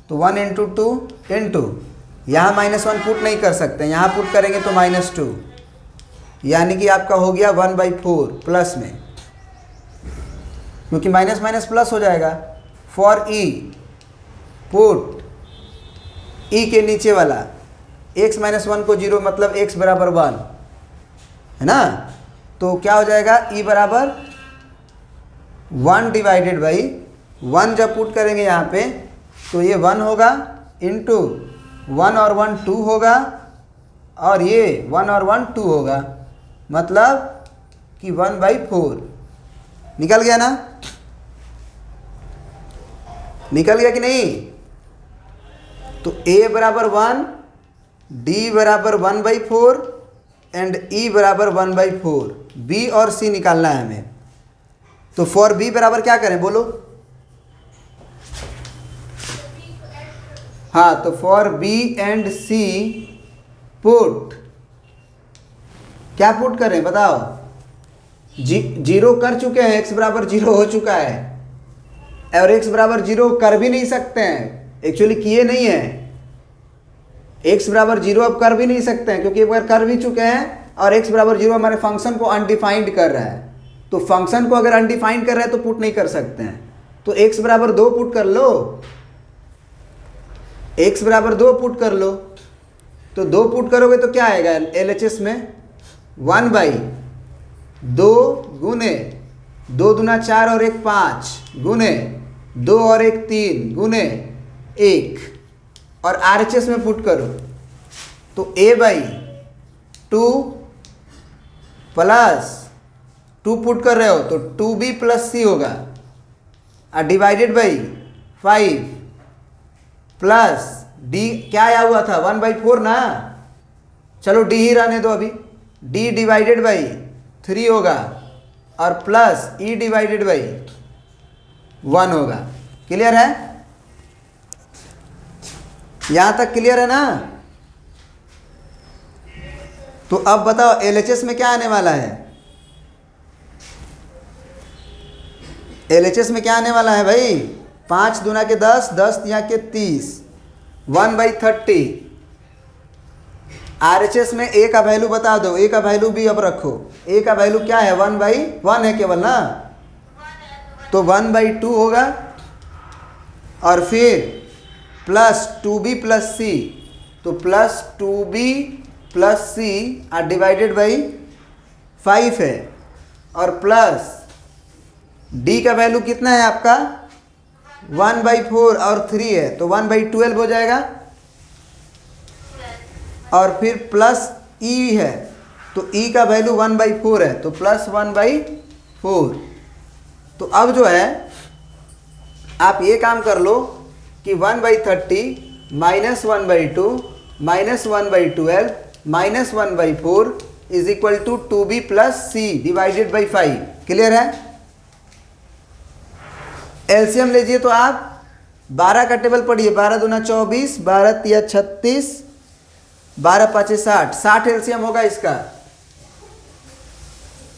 तो 1 इंटू 2 इंटू, यहाँ -1 पुट नहीं कर सकते, यहाँ पुट करेंगे तो -2, यानी कि आपका हो गया 1/4 प्लस में, क्योंकि माइनस माइनस प्लस हो जाएगा। फॉर ई पुट ई के नीचे वाला x माइनस 1 को 0, मतलब x बराबर 1 है ना। तो क्या हो जाएगा? e बराबर 1 डिवाइडेड बाई 1 जब पुट करेंगे यहाँ पे तो ये 1 होगा, इंटू 1 और 1 2 होगा, और ये 1 और 1 2 होगा, मतलब कि 1/4 निकल गया ना। निकल गया कि नहीं? तो a बराबर 1, d बराबर 1/4 एंड e बराबर 1/4, b और c निकालना है हमें। तो फॉर b बराबर क्या करें बोलो? हाँ, तो for b and c put, क्या पुट करें बताओ? 0 कर चुके हैं, x बराबर 0 हो चुका है, और x बराबर 0 कर भी नहीं सकते हैं, एक्चुअली किए नहीं है। x बराबर 0 अब कर भी नहीं सकते हैं क्योंकि एक बार कर भी चुके हैं, और x बराबर 0 हमारे फंक्शन को अनडिफाइंड कर रहा है। तो फंक्शन को अगर अनडिफाइंड कर रहा है तो पुट नहीं कर सकते हैं। तो x बराबर 2 पुट कर लो, x बराबर 2 पुट कर लो। तो 2 पुट करोगे तो क्या आएगा LHS में 1/2 गुने 2 दूना 4 और 1 5 गुने 2 और 1 3 गुने 1 और RHS में पुट करो तो A/2 प्लस 2 पुट कर रहे हो तो 2B प्लस C होगा और डिवाइडेड बाई 5 प्लस D क्या आया हुआ था 1/4 ना, चलो D ही रहने दो अभी, D डिवाइडेड बाई 3 होगा और प्लस E डिवाइडेड बाई 1 होगा। क्लियर है? यहां तक क्लियर है ना? तो अब बताओ LHS में क्या आने वाला है? LHS में क्या आने वाला है भाई? 5 दूना के 10, 10 तिया के 30, 1/30। RHS में A का वैल्यू बता दो, A का वैल्यू भी अब रखो। A का वैल्यू क्या है? 1/1 है केवल ना, तो 1/2 होगा और फिर प्लस 2B प्लस C, तो प्लस 2B प्लस C और डिवाइडेड बाई 5 है और प्लस D का वैल्यू कितना है आपका 1/4 और 3 है तो 1/12 हो जाएगा और फिर प्लस E है तो E का वैल्यू 1/4 है तो प्लस 1/4। तो अब जो है आप ये काम कर लो कि 1/30 minus 1/2 minus 1/12 minus 1/4 is equal to 2B plus C divided by 5। Clear है? एलसीएम लीजिए तो आप 12 का टेबल पढ़िए, 12 दूना 24, 12 तिया 36, 12 पाँचे 60, 60 एलसीएम होगा इसका।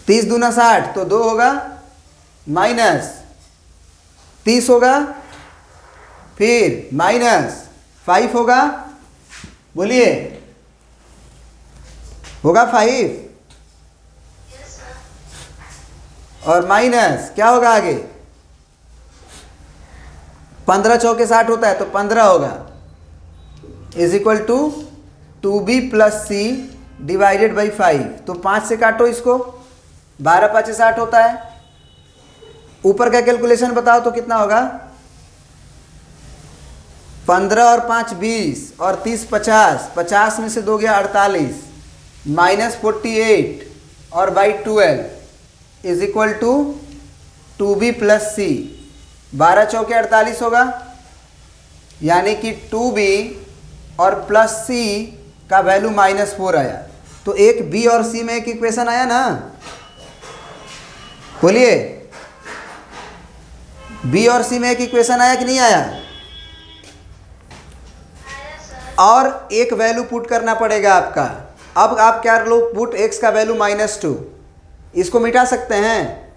30 दूना 60 तो 2 होगा माइनस 30 होगा फिर माइनस 5 होगा, बोलिए होगा 5 और माइनस क्या होगा आगे 15 चौके 60 होता है तो 15 होगा is equal to 2B plus C divided by 5। तो 5 से काटो इसको, 12 पाँचे 60 होता है। ऊपर का कैलकुलेशन बताओ तो कितना होगा 15 और 5 20 और 30 50, 50 में से 2 गया 48 माइनस 48 और by 12 is equal to 2B plus C। 12 चौके 48 होगा यानी कि 2B और प्लस C का वैल्यू -4 आया। तो एक B और C में एक इक्वेशन आया ना, बोलिए B और C में एक इक्वेशन आया कि नहीं आया? और एक वैल्यू पुट करना पड़ेगा आपका। अब आप क्या लो पुट x का वैल्यू -2, इसको मिटा सकते हैं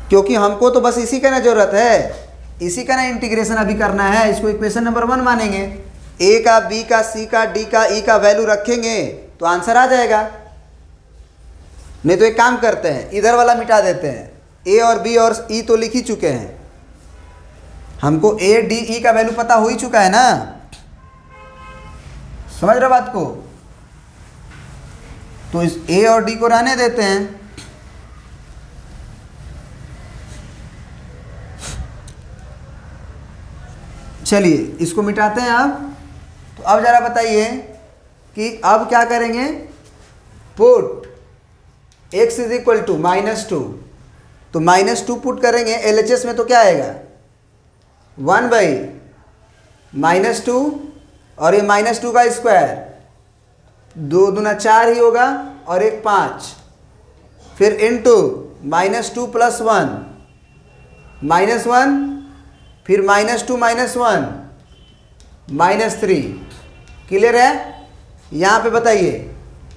क्योंकि हमको तो बस इसी का ना जरूरत है, इसी का ना इंटीग्रेशन अभी करना है। इसको इक्वेशन नंबर 1 मानेंगे। A का B का C का D का E का वैल्यू रखेंगे तो आंसर आ जाएगा। नहीं तो एक काम करते हैं इधर वाला मिटा देते हैं, A और B और E तो लिख ही चुके हैं, हमको A D E का वैल्यू पता हो ही चुका है ना, समझ रहे बात को? तो इस A और D को रहने देते हैं। चलिए इसको मिटाते हैं आप। तो अब जरा बताइए कि अब क्या करेंगे, put x is equal to -2, तो -2 पुट करेंगे LHS में तो क्या आएगा 1/-2 और ये -2 का स्क्वायर 2 दूना 4 ही होगा और 1 5 फिर इनटू -2 प्लस 1 -1 फिर -2 -1 -3। क्लियर है? यहाँ पे बताइए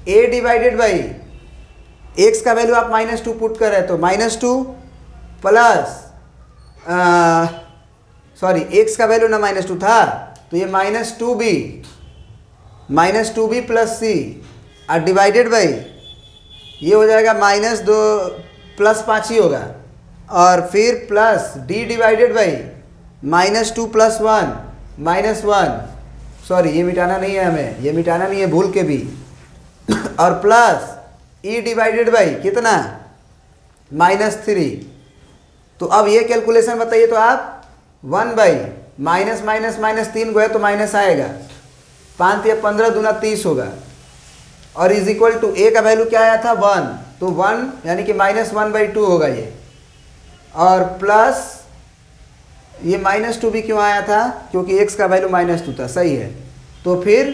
A डिवाइडेड बाई x का वैल्यू आप -2 पुट कर रहे हैं तो -2 प्लस सॉरी x का वैल्यू ना -2 था तो ये -2b प्लस C और डिवाइडेड बाई ये हो जाएगा -2 प्लस 5 ही होगा और फिर plus D divided by -2 + 1 -1, sorry ये मिटाना नहीं है हमें, ये मिटाना नहीं है भूल के भी, और प्लस ई डिवाइडेड बाई कितना -3। तो अब ये कैलकुलेशन बताइए तो आप 1 बाई -3 गए तो माइनस आएगा, 5 या 15 दूना 30 होगा, और इज इक्वल टू ए का वैल्यू क्या आया था 1, तो 1 यानी कि -1/2 होगा ये, और प्लस ये -2 भी क्यों आया था, क्योंकि x का वैल्यू -2 था, सही है। तो फिर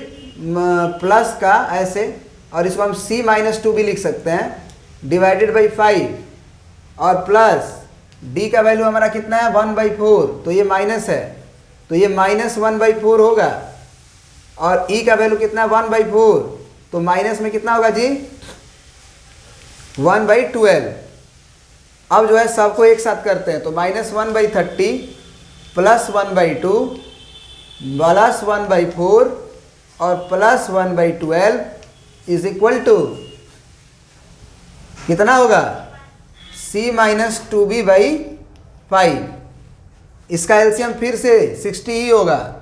प्लस का ऐसे, और इसको हम c-2 भी लिख सकते हैं डिवाइडेड बाई 5, और प्लस d का वैल्यू हमारा कितना है 1/4, तो ये माइनस है, तो ये -1/4 होगा, और e का वैल्यू कितना है 1/4, तो माइनस में कितना होगा जी 1/12। अब जो है सबको एक साथ करते हैं, तो -1/30 प्लस 1/2 प्लस 1/4 और प्लस 1/12 इज इक्वल टू कितना होगा c-2b/5। इसका एलसीएम फिर से 60 ही होगा,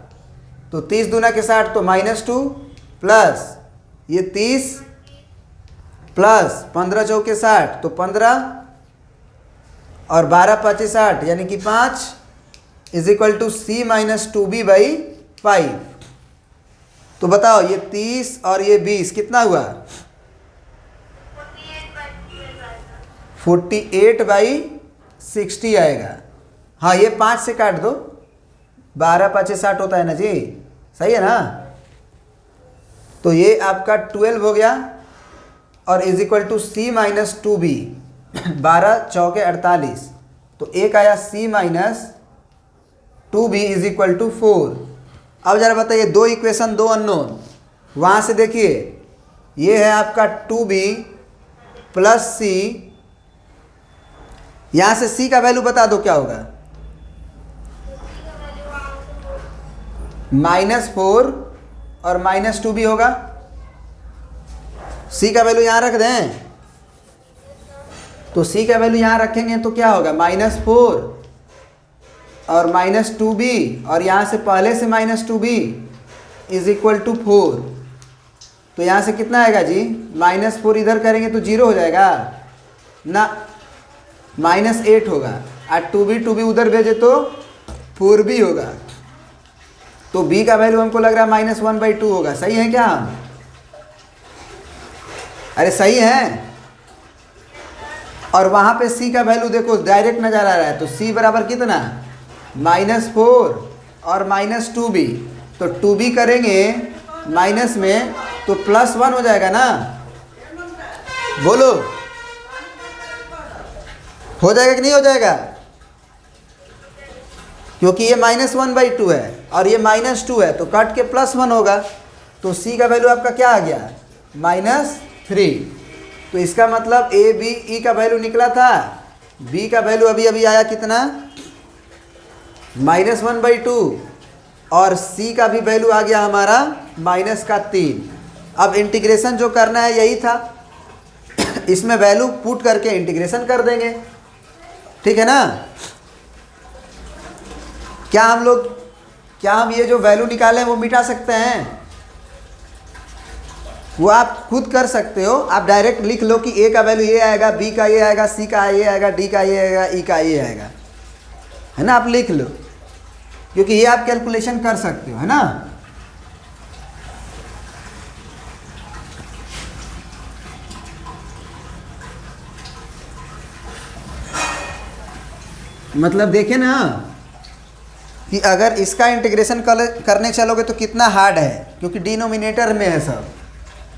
तो 30 दूना के 60, तो -2 प्लस ये 30 प्लस 15 चौके 60, तो 15 और 12 5 60 यानी कि 5 इज इक्वल टू c-2b/5। तो बताओ ये 30 और ये 20 कितना हुआ 48/60 आएगा। हाँ ये 5 से काट दो, 12 5 60 होता है ना जी, सही है ना। तो ये आपका 12 हो गया, और इज इक्वल टू c-2b, 12 चौके 48, तो एक आया c-2b इज इक्वल टू 4। अब जरा बताइए दो इक्वेशन, दो अननोन, वहाँ से देखिए ये है आपका 2b प्लस c, यहाँ से c का वैल्यू बता दो क्या होगा -4 और -2 भी होगा। c का वैल्यू यहाँ रख दें, तो c का वैल्यू यहाँ रखेंगे तो क्या होगा -4 और -2b, और यहाँ से पहले से -2b इज इक्वल टू 4। तो यहाँ से कितना आएगा जी -4 इधर करेंगे तो 0 हो जाएगा ना, -8 होगा, और 2b उधर भेजे तो 4b होगा। तो b का वैल्यू हमको लग रहा है -1/2 होगा। सही है क्या हम? अरे सही है। और वहाँ पे c का वैल्यू देखो डायरेक्ट नजर आ रहा है, तो c बराबर कितना -4 और -2b, तो 2b करेंगे माइनस में तो +1 हो जाएगा ना, बोलो हो जाएगा कि नहीं हो जाएगा? क्योंकि ये -1/2 है और ये -2 है, तो कट के +1 होगा, तो c का वैल्यू आपका क्या आ गया -3। तो इसका मतलब a b e का वैल्यू निकला था, b का वैल्यू अभी अभी आया कितना -1/2, और c का भी वैल्यू आ गया हमारा -3। अब इंटीग्रेशन जो करना है यही था, इसमें वैल्यू पुट करके इंटीग्रेशन कर देंगे, ठीक है ना। क्या हम ये जो वैल्यू निकाले हैं वो मिटा सकते हैं? वो आप खुद कर सकते हो। आप डायरेक्ट लिख लो कि a का वैल्यू ये आएगा, b का ये आएगा, c का ये आएगा, d का ये आएगा, e का ये आएगा, है ना। आप लिख लो, क्योंकि ये आप कैलकुलेशन कर सकते हो, है ना। मतलब देखें ना कि अगर इसका इंटीग्रेशन करने चलोगे तो कितना हार्ड है, क्योंकि डिनोमिनेटर में है सब,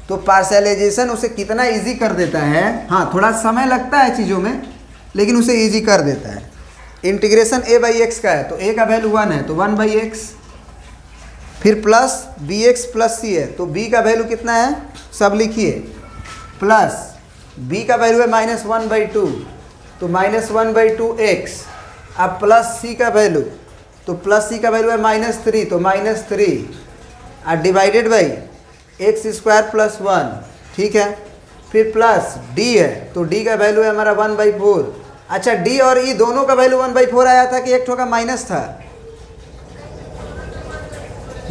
तो पार्शलाइजेशन उसे कितना इजी कर देता है। हाँ थोड़ा समय लगता है चीज़ों में, लेकिन उसे इजी कर देता है। इंटीग्रेशन a/x का है, तो a का वैल्यू 1 है, तो 1/x, फिर प्लस bx प्लस c है, तो b का वैल्यू कितना है सब लिखिए, प्लस b का वैल्यू है -1/2, तो -1/2x, अब प्लस c का वैल्यू, तो प्लस c का वैल्यू है -3, तो -3, और डिवाइडेड बाई x² + 1, ठीक है। फिर प्लस d है, तो d का वैल्यू है हमारा 1/4, अच्छा डी और ई दोनों का वैल्यू 1/4 आया था कि एक ठो का माइनस था?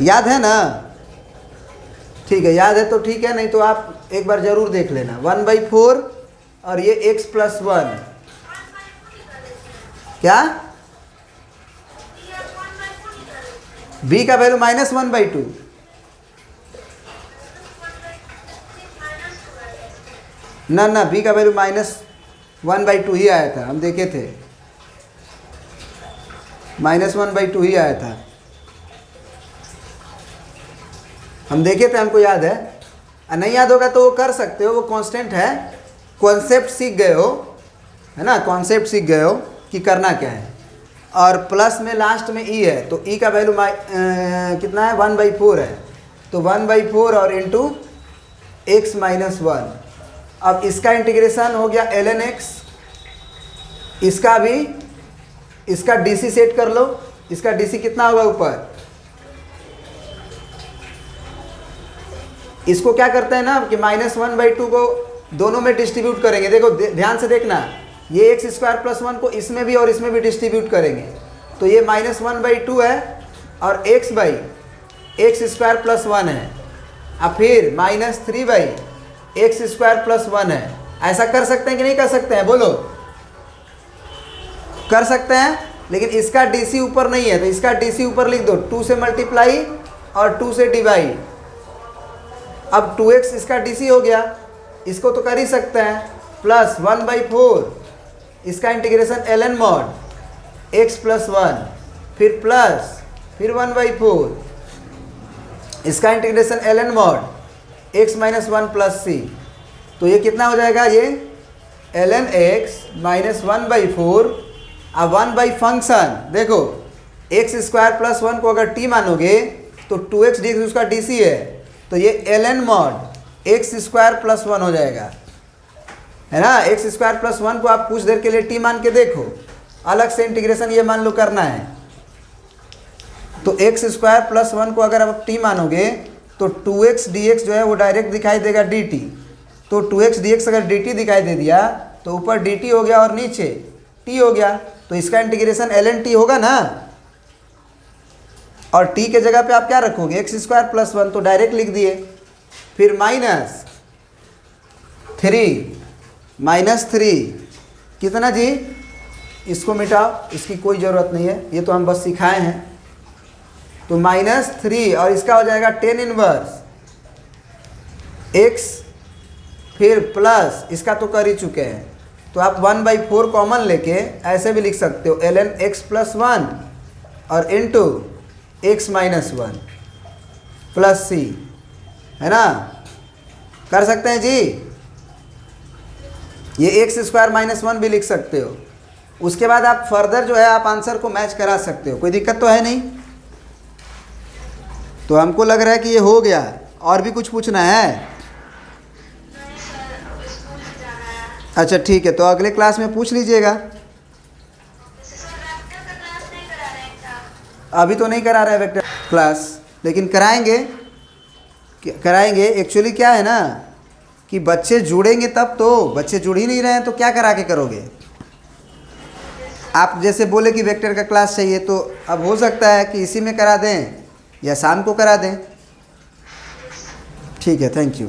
याद है ना? ठीक है, याद है तो ठीक है, नहीं तो आप एक बार जरूर देख लेना। 1/4 और ये x+1 क्या? b का वैल्यू -1/2। ना b का वैल्यू -1/2 ही आया था, हम देखे थे, -1/2 ही आया था, हम देखे थे, हमको याद है। नहीं याद होगा तो वो कर सकते हो, वो कांस्टेंट है, कॉन्सेप्ट सीख गए हो, है ना, कॉन्सेप्ट सीख गए हो कि करना क्या है। और प्लस में लास्ट में ई है, तो ई का वैल्यू कितना है? 1/4 है, तो 1/4 और इंटू x-1। अब इसका इंटीग्रेशन हो गया ln x, इसका भी, इसका dc सेट कर लो, इसका dc कितना होगा ऊपर? इसको क्या करते हैं ना कि -1/2 को दोनों में डिस्ट्रीब्यूट करेंगे। देखो ध्यान से देखना, ये x² + 1 को इसमें भी और इसमें भी डिस्ट्रीब्यूट करेंगे, तो ये -1/2 है और x/x² + 1 है, और फिर -3/x² + 1 है। ऐसा कर सकते हैं कि नहीं कर सकते हैं? बोलो, कर सकते हैं। लेकिन इसका DC ऊपर नहीं है, तो इसका DC ऊपर लिख दो, 2 से मल्टीप्लाई और 2 से डिवाइड। अब 2x इसका DC हो गया, इसको तो कर ही सकते हैं, प्लस 1/4 इसका इंटीग्रेशन ln mod x+1, फिर प्लस, फिर 1/4 इसका integration ln mod x-1 + c। तो ये कितना हो जाएगा? ये ln x -1/4 अब 1 फंक्शन, देखो x² + 1 को अगर t मानोगे तो 2x dx उसका DC है, तो ये ln mod x² + 1 हो जाएगा, है ना। x² + 1 को आप कुछ देर के लिए t मान के देखो, अलग से इंटीग्रेशन ये मान लो करना है, तो x² + 1 को अगर आप t मानोगे तो 2x dx जो है वो डायरेक्ट दिखाई देगा dt, तो 2x dx अगर dt दिखाई दे दिया तो ऊपर dt हो गया और नीचे t हो गया, तो इसका इंटीग्रेशन ln t होगा ना। और t के जगह पे आप क्या रखोगे? x² + 1, तो डायरेक्ट लिख दिए, फिर -3 कितना जी? इसको मिटाओ, इसकी कोई ज़रूरत नहीं है, ये तो हम बस सिखाए हैं। तो -3 और इसका हो जाएगा tan इनवर्स x, फिर प्लस इसका तो कर ही चुके हैं, तो आप 1/4 कॉमन लेके ऐसे भी लिख सकते हो, ln x+1 और इंटू x-1 + c, है ना, कर सकते हैं जी। ये x² -1 भी लिख सकते हो। उसके बाद आप फर्दर जो है आप आंसर को मैच करा सकते हो, कोई दिक्कत तो है नहीं। तो हमको लग रहा है कि ये हो गया, और भी कुछ पूछना है? अच्छा ठीक है, तो अगले क्लास में पूछ लीजिएगा। अभी तो नहीं करा रहा है वेक्टर क्लास, लेकिन कराएंगे। एक्चुअली क्या है ना कि बच्चे जुड़ेंगे तब तो, बच्चे जुड़ ही नहीं रहे हैं तो क्या करा के करोगे? आप जैसे बोले कि वेक्टर का क्लास चाहिए, तो अब हो सकता है कि इसी में करा दें या शाम को करा दें। ठीक है, थैंक यू।